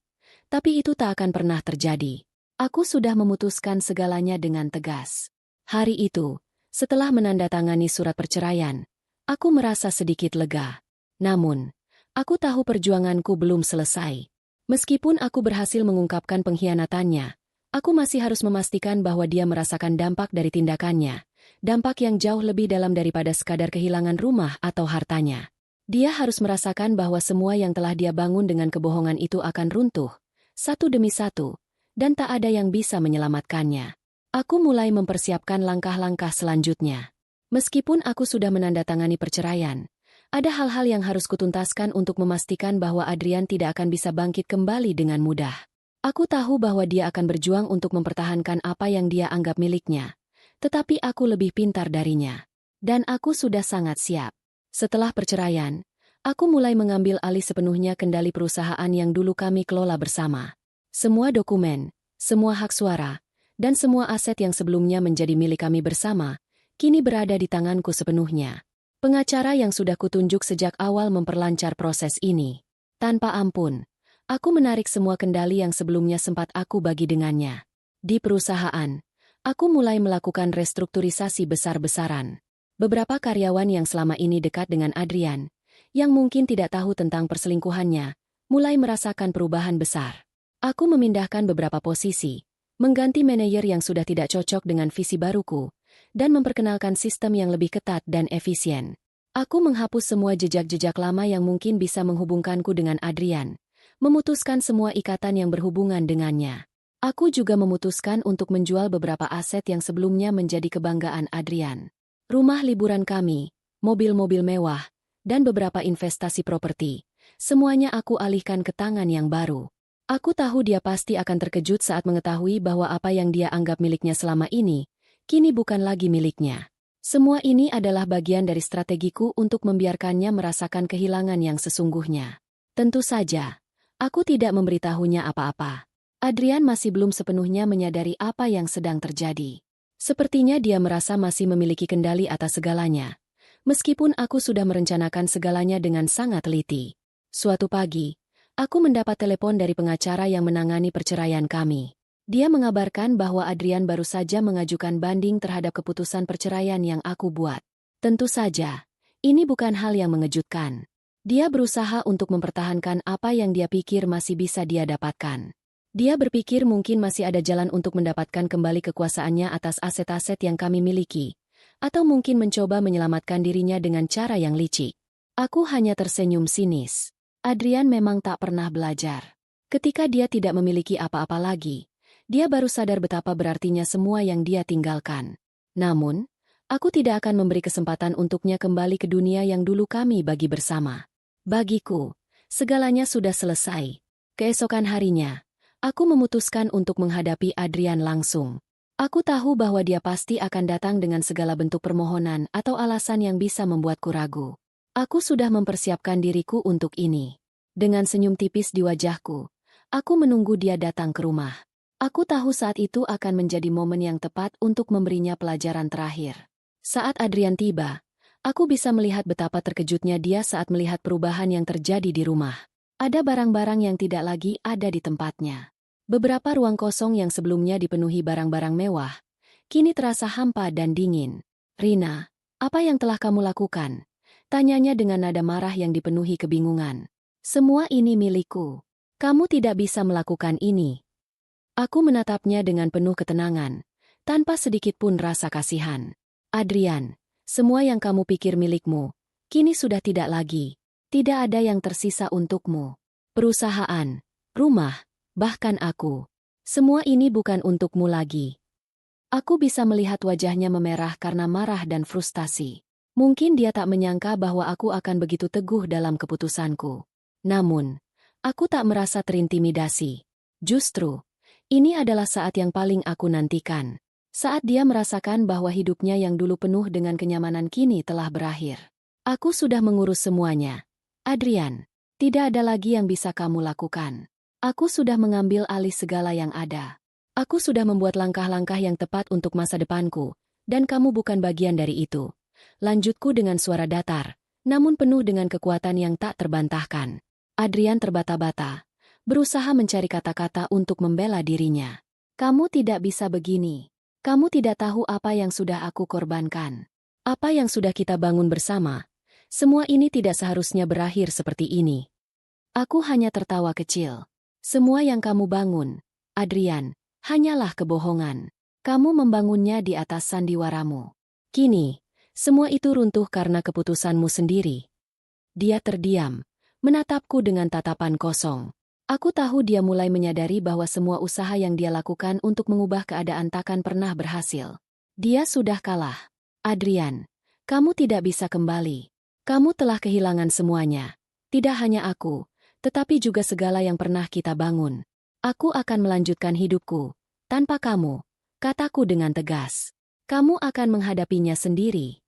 Tapi itu tak akan pernah terjadi. Aku sudah memutuskan segalanya dengan tegas. Hari itu, setelah menandatangani surat perceraian, aku merasa sedikit lega. Namun, aku tahu perjuanganku belum selesai. Meskipun aku berhasil mengungkapkan pengkhianatannya, aku masih harus memastikan bahwa dia merasakan dampak dari tindakannya. Dampak yang jauh lebih dalam daripada sekadar kehilangan rumah atau hartanya. Dia harus merasakan bahwa semua yang telah dia bangun dengan kebohongan itu akan runtuh, satu demi satu. Dan tak ada yang bisa menyelamatkannya. Aku mulai mempersiapkan langkah-langkah selanjutnya. Meskipun aku sudah menandatangani perceraian, ada hal-hal yang harus kutuntaskan untuk memastikan bahwa Adrian tidak akan bisa bangkit kembali dengan mudah. Aku tahu bahwa dia akan berjuang untuk mempertahankan apa yang dia anggap miliknya. Tetapi aku lebih pintar darinya. Dan aku sudah sangat siap. Setelah perceraian, aku mulai mengambil alih sepenuhnya kendali perusahaan yang dulu kami kelola bersama. Semua dokumen, semua hak suara, dan semua aset yang sebelumnya menjadi milik kami bersama, kini berada di tanganku sepenuhnya. Pengacara yang sudah kutunjuk sejak awal memperlancar proses ini. Tanpa ampun, aku menarik semua kendali yang sebelumnya sempat aku bagi dengannya. Di perusahaan, aku mulai melakukan restrukturisasi besar-besaran. Beberapa karyawan yang selama ini dekat dengan Adrian, yang mungkin tidak tahu tentang perselingkuhannya, mulai merasakan perubahan besar. Aku memindahkan beberapa posisi, mengganti manajer yang sudah tidak cocok dengan visi baruku, dan memperkenalkan sistem yang lebih ketat dan efisien. Aku menghapus semua jejak-jejak lama yang mungkin bisa menghubungkanku dengan Adrian, memutuskan semua ikatan yang berhubungan dengannya. Aku juga memutuskan untuk menjual beberapa aset yang sebelumnya menjadi kebanggaan Adrian. Rumah liburan kami, mobil-mobil mewah, dan beberapa investasi properti, semuanya aku alihkan ke tangan yang baru. Aku tahu dia pasti akan terkejut saat mengetahui bahwa apa yang dia anggap miliknya selama ini, kini bukan lagi miliknya. Semua ini adalah bagian dari strategiku untuk membiarkannya merasakan kehilangan yang sesungguhnya. Tentu saja, aku tidak memberitahunya apa-apa. Adrian masih belum sepenuhnya menyadari apa yang sedang terjadi. Sepertinya dia merasa masih memiliki kendali atas segalanya. Meskipun aku sudah merencanakan segalanya dengan sangat teliti. Suatu pagi, aku mendapat telepon dari pengacara yang menangani perceraian kami. Dia mengabarkan bahwa Adrian baru saja mengajukan banding terhadap keputusan perceraian yang aku buat. Tentu saja, ini bukan hal yang mengejutkan. Dia berusaha untuk mempertahankan apa yang dia pikir masih bisa dia dapatkan. Dia berpikir mungkin masih ada jalan untuk mendapatkan kembali kekuasaannya atas aset-aset yang kami miliki, atau mungkin mencoba menyelamatkan dirinya dengan cara yang licik. Aku hanya tersenyum sinis. Adrian memang tak pernah belajar. Ketika dia tidak memiliki apa-apa lagi, dia baru sadar betapa berartinya semua yang dia tinggalkan. Namun, aku tidak akan memberi kesempatan untuknya kembali ke dunia yang dulu kami bagi bersama. Bagiku, segalanya sudah selesai. Keesokan harinya, aku memutuskan untuk menghadapi Adrian langsung. Aku tahu bahwa dia pasti akan datang dengan segala bentuk permohonan atau alasan yang bisa membuatku ragu. Aku sudah mempersiapkan diriku untuk ini. Dengan senyum tipis di wajahku, aku menunggu dia datang ke rumah. Aku tahu saat itu akan menjadi momen yang tepat untuk memberinya pelajaran terakhir. Saat Adrian tiba, aku bisa melihat betapa terkejutnya dia saat melihat perubahan yang terjadi di rumah. Ada barang-barang yang tidak lagi ada di tempatnya. Beberapa ruang kosong yang sebelumnya dipenuhi barang-barang mewah, kini terasa hampa dan dingin. "Rina, apa yang telah kamu lakukan?" Tanyanya dengan nada marah yang dipenuhi kebingungan. "Semua ini milikku. Kamu tidak bisa melakukan ini." Aku menatapnya dengan penuh ketenangan, tanpa sedikit pun rasa kasihan. "Adrian, semua yang kamu pikir milikmu, kini sudah tidak lagi. Tidak ada yang tersisa untukmu. Perusahaan, rumah, bahkan aku. Semua ini bukan untukmu lagi." Aku bisa melihat wajahnya memerah karena marah dan frustasi. Mungkin dia tak menyangka bahwa aku akan begitu teguh dalam keputusanku. Namun, aku tak merasa terintimidasi. Justru, ini adalah saat yang paling aku nantikan. Saat dia merasakan bahwa hidupnya yang dulu penuh dengan kenyamanan kini telah berakhir. "Aku sudah mengurus semuanya. Adrian, tidak ada lagi yang bisa kamu lakukan. Aku sudah mengambil alih segala yang ada. Aku sudah membuat langkah-langkah yang tepat untuk masa depanku, dan kamu bukan bagian dari itu." Lanjutku dengan suara datar, namun penuh dengan kekuatan yang tak terbantahkan. Adrian terbata-bata, berusaha mencari kata-kata untuk membela dirinya. "Kamu tidak bisa begini. Kamu tidak tahu apa yang sudah aku korbankan. Apa yang sudah kita bangun bersama. Semua ini tidak seharusnya berakhir seperti ini." Aku hanya tertawa kecil. "Semua yang kamu bangun, Adrian, hanyalah kebohongan. Kamu membangunnya di atas sandiwaramu. Kini, semua itu runtuh karena keputusanmu sendiri." Dia terdiam, menatapku dengan tatapan kosong. Aku tahu dia mulai menyadari bahwa semua usaha yang dia lakukan untuk mengubah keadaan takkan pernah berhasil. Dia sudah kalah. "Adrian, kamu tidak bisa kembali. Kamu telah kehilangan semuanya. Tidak hanya aku, tetapi juga segala yang pernah kita bangun. Aku akan melanjutkan hidupku tanpa kamu," kataku dengan tegas. "Kamu akan menghadapinya sendiri."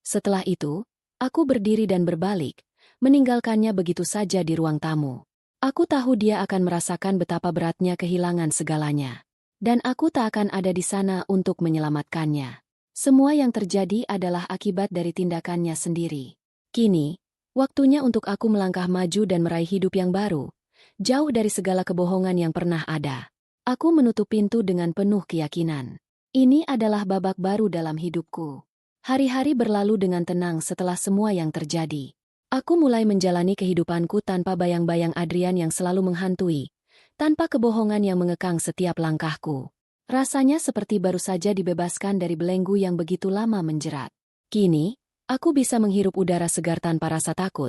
Setelah itu, aku berdiri dan berbalik, meninggalkannya begitu saja di ruang tamu. Aku tahu dia akan merasakan betapa beratnya kehilangan segalanya. Dan aku tak akan ada di sana untuk menyelamatkannya. Semua yang terjadi adalah akibat dari tindakannya sendiri. Kini, waktunya untuk aku melangkah maju dan meraih hidup yang baru, jauh dari segala kebohongan yang pernah ada. Aku menutup pintu dengan penuh keyakinan. Ini adalah babak baru dalam hidupku. Hari-hari berlalu dengan tenang setelah semua yang terjadi. Aku mulai menjalani kehidupanku tanpa bayang-bayang Adrian yang selalu menghantui, tanpa kebohongan yang mengekang setiap langkahku. Rasanya seperti baru saja dibebaskan dari belenggu yang begitu lama menjerat. Kini, aku bisa menghirup udara segar tanpa rasa takut,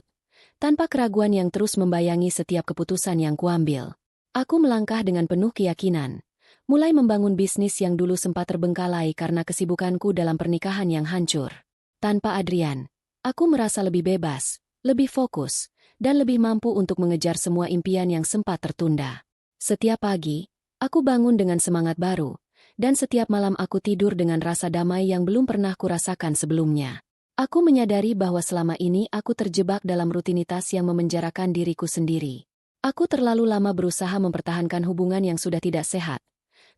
tanpa keraguan yang terus membayangi setiap keputusan yang kuambil. Aku melangkah dengan penuh keyakinan, mulai membangun bisnis yang dulu sempat terbengkalai karena kesibukanku dalam pernikahan yang hancur. Tanpa Adrian, aku merasa lebih bebas, lebih fokus, dan lebih mampu untuk mengejar semua impian yang sempat tertunda. Setiap pagi, aku bangun dengan semangat baru, dan setiap malam aku tidur dengan rasa damai yang belum pernah kurasakan sebelumnya. Aku menyadari bahwa selama ini aku terjebak dalam rutinitas yang memenjarakan diriku sendiri. Aku terlalu lama berusaha mempertahankan hubungan yang sudah tidak sehat,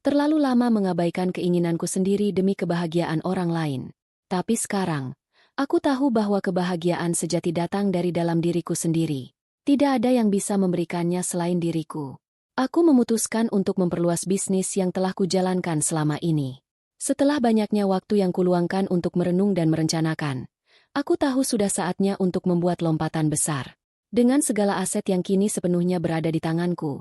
terlalu lama mengabaikan keinginanku sendiri demi kebahagiaan orang lain. Tapi sekarang, aku tahu bahwa kebahagiaan sejati datang dari dalam diriku sendiri. Tidak ada yang bisa memberikannya selain diriku. Aku memutuskan untuk memperluas bisnis yang telah kujalankan selama ini. Setelah banyaknya waktu yang kuluangkan untuk merenung dan merencanakan, aku tahu sudah saatnya untuk membuat lompatan besar. Dengan segala aset yang kini sepenuhnya berada di tanganku,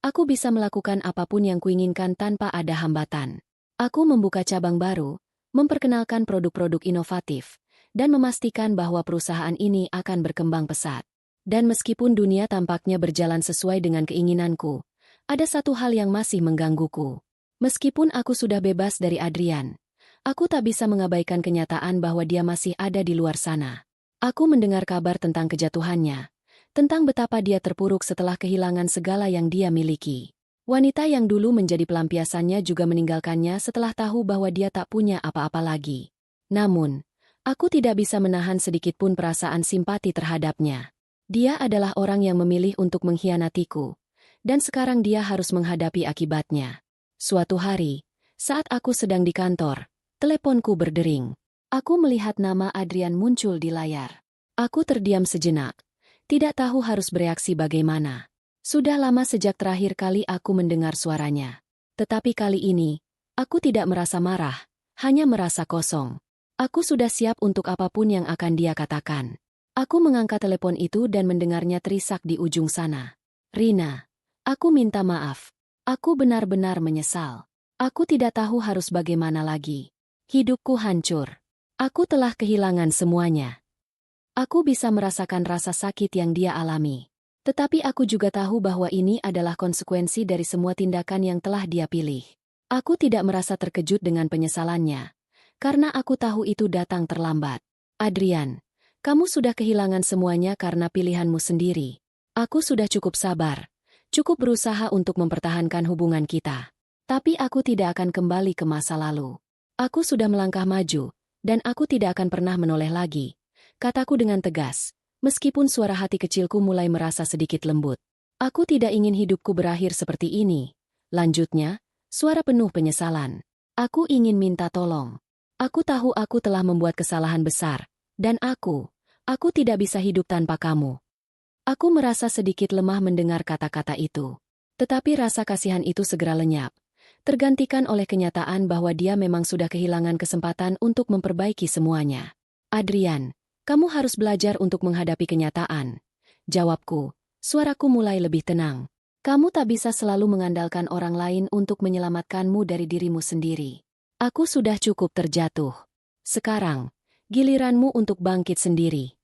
aku bisa melakukan apapun yang kuinginkan tanpa ada hambatan. Aku membuka cabang baru, memperkenalkan produk-produk inovatif, dan memastikan bahwa perusahaan ini akan berkembang pesat. Dan meskipun dunia tampaknya berjalan sesuai dengan keinginanku, ada satu hal yang masih menggangguku. Meskipun aku sudah bebas dari Adrian, aku tak bisa mengabaikan kenyataan bahwa dia masih ada di luar sana. Aku mendengar kabar tentang kejatuhannya, tentang betapa dia terpuruk setelah kehilangan segala yang dia miliki. Wanita yang dulu menjadi pelampiasannya juga meninggalkannya setelah tahu bahwa dia tak punya apa-apa lagi. Namun, aku tidak bisa menahan sedikitpun perasaan simpati terhadapnya. Dia adalah orang yang memilih untuk mengkhianatiku, dan sekarang dia harus menghadapi akibatnya. Suatu hari, saat aku sedang di kantor, teleponku berdering. Aku melihat nama Adrian muncul di layar. Aku terdiam sejenak, tidak tahu harus bereaksi bagaimana. Sudah lama sejak terakhir kali aku mendengar suaranya. Tetapi kali ini, aku tidak merasa marah, hanya merasa kosong. Aku sudah siap untuk apapun yang akan dia katakan. Aku mengangkat telepon itu dan mendengarnya terisak di ujung sana. Rina. Aku minta maaf. Aku benar-benar menyesal. Aku tidak tahu harus bagaimana lagi. Hidupku hancur. Aku telah kehilangan semuanya. Aku bisa merasakan rasa sakit yang dia alami. Tetapi aku juga tahu bahwa ini adalah konsekuensi dari semua tindakan yang telah dia pilih. Aku tidak merasa terkejut dengan penyesalannya, karena aku tahu itu datang terlambat. Adrian, kamu sudah kehilangan semuanya karena pilihanmu sendiri. Aku sudah cukup sabar. Cukup berusaha untuk mempertahankan hubungan kita. Tapi aku tidak akan kembali ke masa lalu. Aku sudah melangkah maju, dan aku tidak akan pernah menoleh lagi. Kataku dengan tegas, meskipun suara hati kecilku mulai merasa sedikit lembut. Aku tidak ingin hidupku berakhir seperti ini. Lanjutnya, suara penuh penyesalan. Aku ingin minta tolong. Aku tahu aku telah membuat kesalahan besar, dan aku tidak bisa hidup tanpa kamu. Aku merasa sedikit lemah mendengar kata-kata itu. Tetapi rasa kasihan itu segera lenyap, tergantikan oleh kenyataan bahwa dia memang sudah kehilangan kesempatan untuk memperbaiki semuanya. Adrian, kamu harus belajar untuk menghadapi kenyataan. Jawabku, suaraku mulai lebih tenang. Kamu tak bisa selalu mengandalkan orang lain untuk menyelamatkanmu dari dirimu sendiri. Aku sudah cukup terjatuh. Sekarang, giliranmu untuk bangkit sendiri.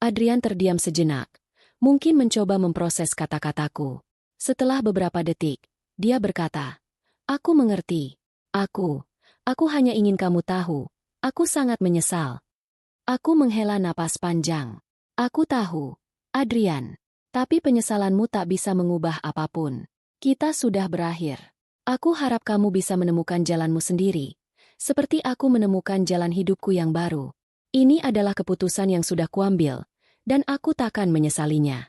Adrian terdiam sejenak. Mungkin mencoba memproses kata-kataku. Setelah beberapa detik, dia berkata, "Aku mengerti. Aku hanya ingin kamu tahu. Aku sangat menyesal." Aku menghela napas panjang. Aku tahu, Adrian. Tapi penyesalanmu tak bisa mengubah apapun. Kita sudah berakhir. Aku harap kamu bisa menemukan jalanmu sendiri. Seperti aku menemukan jalan hidupku yang baru. Ini adalah keputusan yang sudah kuambil. Dan aku takkan menyesalinya.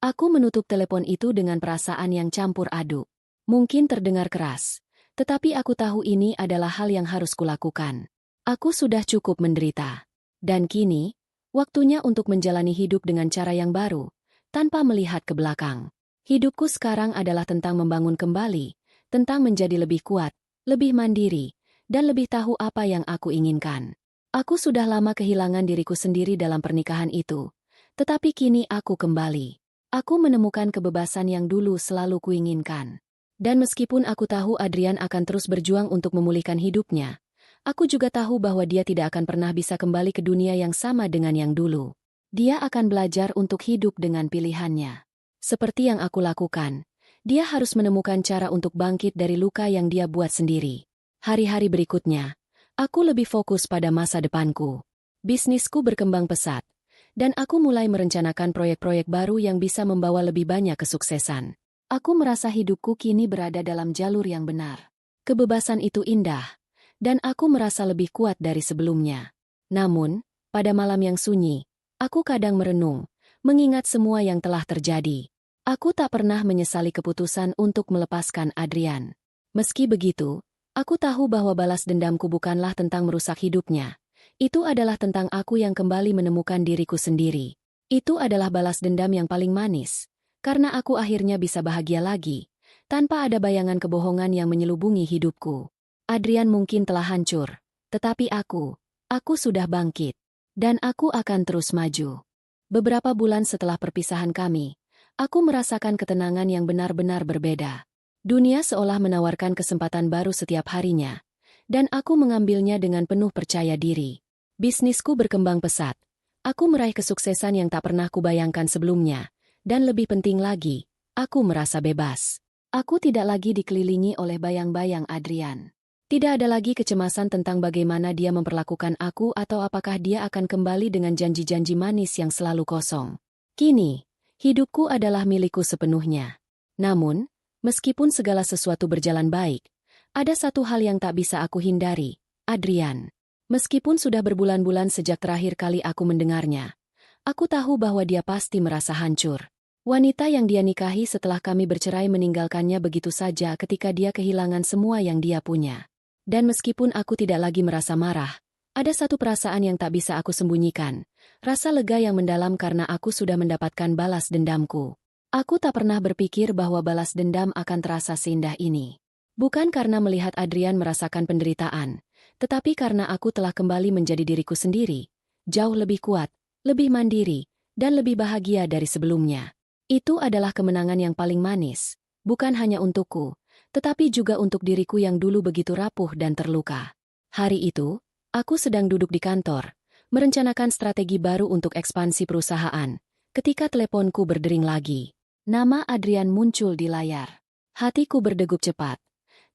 Aku menutup telepon itu dengan perasaan yang campur aduk. Mungkin terdengar keras, tetapi aku tahu ini adalah hal yang harus kulakukan. Aku sudah cukup menderita. Dan kini, waktunya untuk menjalani hidup dengan cara yang baru, tanpa melihat ke belakang. Hidupku sekarang adalah tentang membangun kembali, tentang menjadi lebih kuat, lebih mandiri, dan lebih tahu apa yang aku inginkan. Aku sudah lama kehilangan diriku sendiri dalam pernikahan itu. Tetapi kini aku kembali. Aku menemukan kebebasan yang dulu selalu kuinginkan. Dan meskipun aku tahu Adrian akan terus berjuang untuk memulihkan hidupnya, aku juga tahu bahwa dia tidak akan pernah bisa kembali ke dunia yang sama dengan yang dulu. Dia akan belajar untuk hidup dengan pilihannya. Seperti yang aku lakukan, dia harus menemukan cara untuk bangkit dari luka yang dia buat sendiri. Hari-hari berikutnya, aku lebih fokus pada masa depanku. Bisnisku berkembang pesat. Dan aku mulai merencanakan proyek-proyek baru yang bisa membawa lebih banyak kesuksesan. Aku merasa hidupku kini berada dalam jalur yang benar. Kebebasan itu indah, dan aku merasa lebih kuat dari sebelumnya. Namun, pada malam yang sunyi, aku kadang merenung, mengingat semua yang telah terjadi. Aku tak pernah menyesali keputusan untuk melepaskan Adrian. Meski begitu, aku tahu bahwa balas dendamku bukanlah tentang merusak hidupnya. Itu adalah tentang aku yang kembali menemukan diriku sendiri. Itu adalah balas dendam yang paling manis, karena aku akhirnya bisa bahagia lagi, tanpa ada bayangan kebohongan yang menyelubungi hidupku. Adrian mungkin telah hancur, tetapi aku sudah bangkit. Dan aku akan terus maju. Beberapa bulan setelah perpisahan kami, aku merasakan ketenangan yang benar-benar berbeda. Dunia seolah menawarkan kesempatan baru setiap harinya, dan aku mengambilnya dengan penuh percaya diri. Bisnisku berkembang pesat. Aku meraih kesuksesan yang tak pernah kubayangkan sebelumnya, dan lebih penting lagi, aku merasa bebas. Aku tidak lagi dikelilingi oleh bayang-bayang Adrian. Tidak ada lagi kecemasan tentang bagaimana dia memperlakukan aku atau apakah dia akan kembali dengan janji-janji manis yang selalu kosong. Kini, hidupku adalah milikku sepenuhnya. Namun, meskipun segala sesuatu berjalan baik, ada satu hal yang tak bisa aku hindari, Adrian. Meskipun sudah berbulan-bulan sejak terakhir kali aku mendengarnya, aku tahu bahwa dia pasti merasa hancur. Wanita yang dia nikahi setelah kami bercerai meninggalkannya begitu saja ketika dia kehilangan semua yang dia punya. Dan meskipun aku tidak lagi merasa marah, ada satu perasaan yang tak bisa aku sembunyikan. Rasa lega yang mendalam karena aku sudah mendapatkan balas dendamku. Aku tak pernah berpikir bahwa balas dendam akan terasa seindah ini. Bukan karena melihat Adrian merasakan penderitaan, tetapi karena aku telah kembali menjadi diriku sendiri, jauh lebih kuat, lebih mandiri, dan lebih bahagia dari sebelumnya. Itu adalah kemenangan yang paling manis, bukan hanya untukku, tetapi juga untuk diriku yang dulu begitu rapuh dan terluka. Hari itu, aku sedang duduk di kantor, merencanakan strategi baru untuk ekspansi perusahaan, ketika teleponku berdering lagi. Nama Adrian muncul di layar. Hatiku berdegup cepat,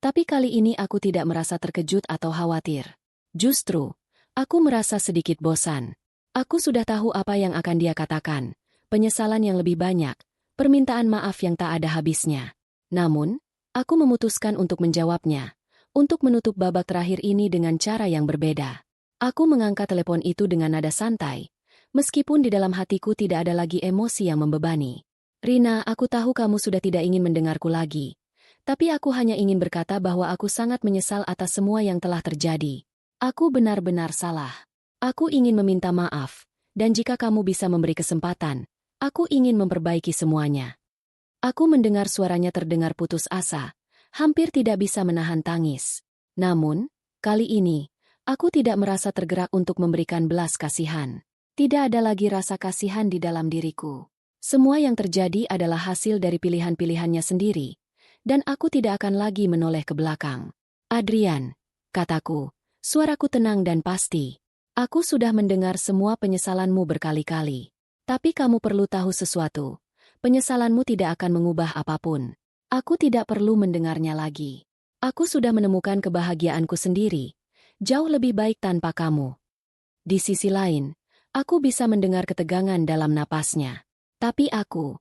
tapi kali ini aku tidak merasa terkejut atau khawatir. Justru, aku merasa sedikit bosan. Aku sudah tahu apa yang akan dia katakan, penyesalan yang lebih banyak, permintaan maaf yang tak ada habisnya. Namun, aku memutuskan untuk menjawabnya, untuk menutup babak terakhir ini dengan cara yang berbeda. Aku mengangkat telepon itu dengan nada santai, meskipun di dalam hatiku tidak ada lagi emosi yang membebani. Rina, aku tahu kamu sudah tidak ingin mendengarku lagi, tapi aku hanya ingin berkata bahwa aku sangat menyesal atas semua yang telah terjadi. Aku benar-benar salah. Aku ingin meminta maaf, dan jika kamu bisa memberi kesempatan, aku ingin memperbaiki semuanya. Aku mendengar suaranya terdengar putus asa, hampir tidak bisa menahan tangis. Namun, kali ini, aku tidak merasa tergerak untuk memberikan belas kasihan. Tidak ada lagi rasa kasihan di dalam diriku. Semua yang terjadi adalah hasil dari pilihan-pilihannya sendiri, dan aku tidak akan lagi menoleh ke belakang. Adrian, kataku, suaraku tenang dan pasti. Aku sudah mendengar semua penyesalanmu berkali-kali. Tapi kamu perlu tahu sesuatu. Penyesalanmu tidak akan mengubah apapun. Aku tidak perlu mendengarnya lagi. Aku sudah menemukan kebahagiaanku sendiri. Jauh lebih baik tanpa kamu. Di sisi lain, aku bisa mendengar ketegangan dalam napasnya. Tapi aku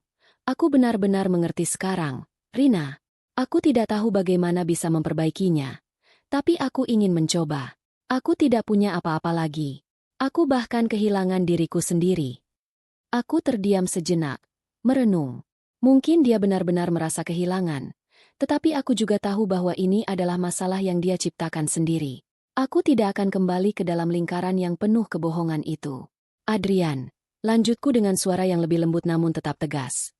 benar-benar mengerti sekarang, Rina. Aku tidak tahu bagaimana bisa memperbaikinya. Tapi aku ingin mencoba. Aku tidak punya apa-apa lagi. Aku bahkan kehilangan diriku sendiri. Aku terdiam sejenak. Merenung. Mungkin dia benar-benar merasa kehilangan, tetapi aku juga tahu bahwa ini adalah masalah yang dia ciptakan sendiri. Aku tidak akan kembali ke dalam lingkaran yang penuh kebohongan itu. Adrian, lanjutku dengan suara yang lebih lembut namun tetap tegas.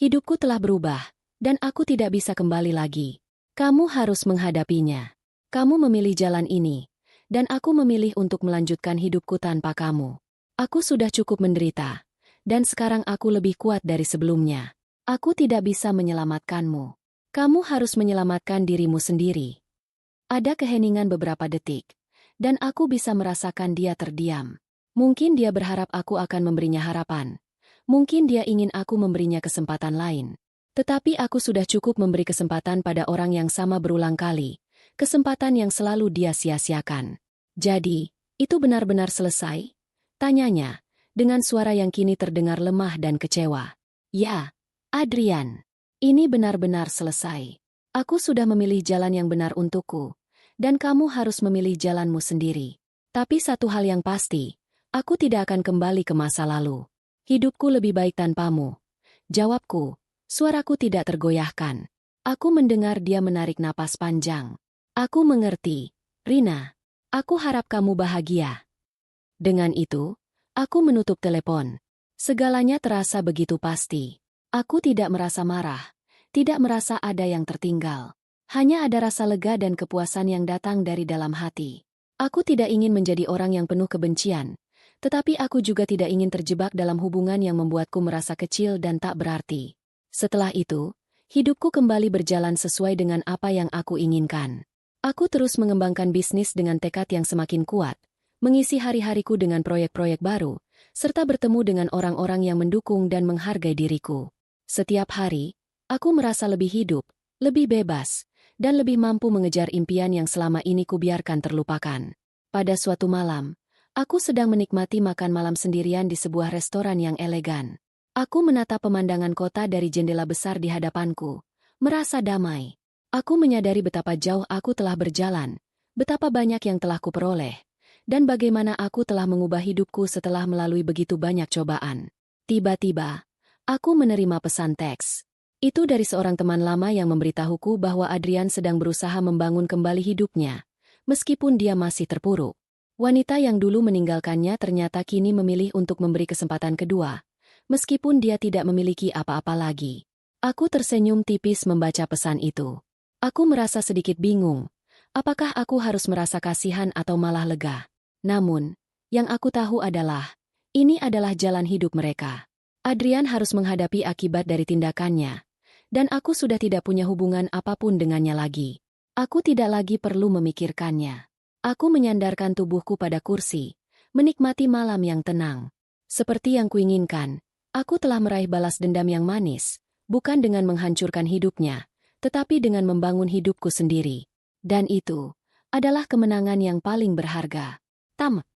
Hidupku telah berubah, dan aku tidak bisa kembali lagi. Kamu harus menghadapinya. Kamu memilih jalan ini, dan aku memilih untuk melanjutkan hidupku tanpa kamu. Aku sudah cukup menderita. Dan sekarang aku lebih kuat dari sebelumnya. Aku tidak bisa menyelamatkanmu. Kamu harus menyelamatkan dirimu sendiri. Ada keheningan beberapa detik, dan aku bisa merasakan dia terdiam. Mungkin dia berharap aku akan memberinya harapan. Mungkin dia ingin aku memberinya kesempatan lain. Tetapi aku sudah cukup memberi kesempatan pada orang yang sama berulang kali. Kesempatan yang selalu dia sia-siakan. Jadi, itu benar-benar selesai? Tanyanya, dengan suara yang kini terdengar lemah dan kecewa. Ya, Adrian. Ini benar-benar selesai. Aku sudah memilih jalan yang benar untukku, dan kamu harus memilih jalanmu sendiri. Tapi satu hal yang pasti, aku tidak akan kembali ke masa lalu. Hidupku lebih baik tanpamu. Jawabku, suaraku tidak tergoyahkan. Aku mendengar dia menarik napas panjang. Aku mengerti, Rina. Aku harap kamu bahagia. Dengan itu, aku menutup telepon. Segalanya terasa begitu pasti. Aku tidak merasa marah. tidak merasa ada yang tertinggal. Hanya ada rasa lega dan kepuasan yang datang dari dalam hati. Aku tidak ingin menjadi orang yang penuh kebencian, tetapi aku juga tidak ingin terjebak dalam hubungan yang membuatku merasa kecil dan tak berarti. Setelah itu, hidupku kembali berjalan sesuai dengan apa yang aku inginkan. Aku terus mengembangkan bisnis dengan tekad yang semakin kuat, mengisi hari-hariku dengan proyek-proyek baru, serta bertemu dengan orang-orang yang mendukung dan menghargai diriku. Setiap hari, aku merasa lebih hidup, lebih bebas, dan lebih mampu mengejar impian yang selama ini kubiarkan terlupakan. Pada suatu malam, aku sedang menikmati makan malam sendirian di sebuah restoran yang elegan. Aku menatap pemandangan kota dari jendela besar di hadapanku, merasa damai. Aku menyadari betapa jauh aku telah berjalan, betapa banyak yang telah kuperoleh, dan bagaimana aku telah mengubah hidupku setelah melalui begitu banyak cobaan. Tiba-tiba, aku menerima pesan teks. Itu dari seorang teman lama yang memberitahuku bahwa Adrian sedang berusaha membangun kembali hidupnya, meskipun dia masih terpuruk. Wanita yang dulu meninggalkannya ternyata kini memilih untuk memberi kesempatan kedua, meskipun dia tidak memiliki apa-apa lagi. Aku tersenyum tipis membaca pesan itu. Aku merasa sedikit bingung, apakah aku harus merasa kasihan atau malah lega. Namun, yang aku tahu adalah, ini adalah jalan hidup mereka. Adrian harus menghadapi akibat dari tindakannya, dan aku sudah tidak punya hubungan apapun dengannya lagi. Aku tidak lagi perlu memikirkannya. Aku menyandarkan tubuhku pada kursi, menikmati malam yang tenang. Seperti yang kuinginkan, aku telah meraih balas dendam yang manis, bukan dengan menghancurkan hidupnya, tetapi dengan membangun hidupku sendiri. Dan itu adalah kemenangan yang paling berharga. Tamat.